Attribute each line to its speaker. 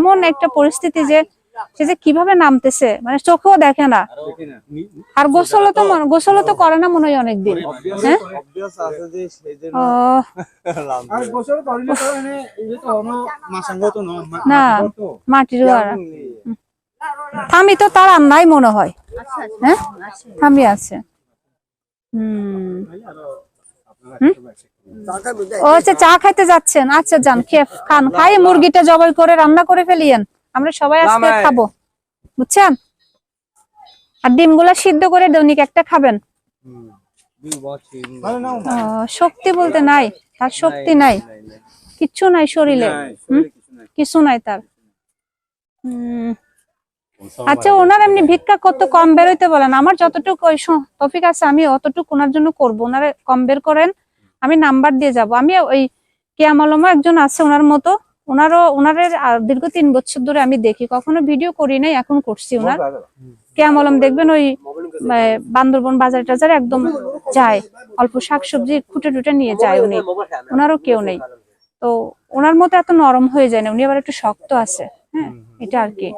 Speaker 1: এমন একটা পরিস্থিতি যে সে যে কিভাবে নামতেছে মানে চোখেও দেখে না, আর গোসলও তো করে না মনে হয় অনেকদিন। হ্যাঁ না মাটির ঘোড়া থামি তো তার আন্নাই মনে হয়। হ্যাঁ থামি আছে। ও আচ্ছা চা খাইতে যাচ্ছেন, আচ্ছা যান খান, খাই মুরগিটা জবাই করে রান্না করে ফেলিয়েন, আমরা সবাই আজকে খাবো বুঝছেন। আর ডিমগুলা সিদ্ধ করে দৈনিক একটা খাবেন। শক্তি বলতে নাই, তার শক্তি নাই, কিচ্ছু নাই শরীরে, কিছু নাই তার। আচ্ছা ওনার এমনি ভিক্ষা কত কম বেরোইতে বলেন, আমার যতটুকু ওই টপিক আছে আমি অতটুকু ওনার জন্য করবো, ওনারে কম বের করেন, আমি নাম্বার দিয়ে যাব। আমি ওই কিয়ামলমা একজন আছে ওনার মতো, ওনারের দীর্ঘ 3 বছর ধরে আমি দেখি, কখনো ভিডিও করি নাই, এখন করছি। ওনার কিয়ামলম দেখবেন ওই বান্দরবন বাজার টাজারে একদম যায়, অল্প শাকসবজি খুঁটে টুটে নিয়ে যায় উনি, ওনারও কেউ নেই। তো ওনার মতো এত নরম হয়ে যায় না, উনি আবার একটু শক্ত আছে। হ্যাঁ এটা আর কি।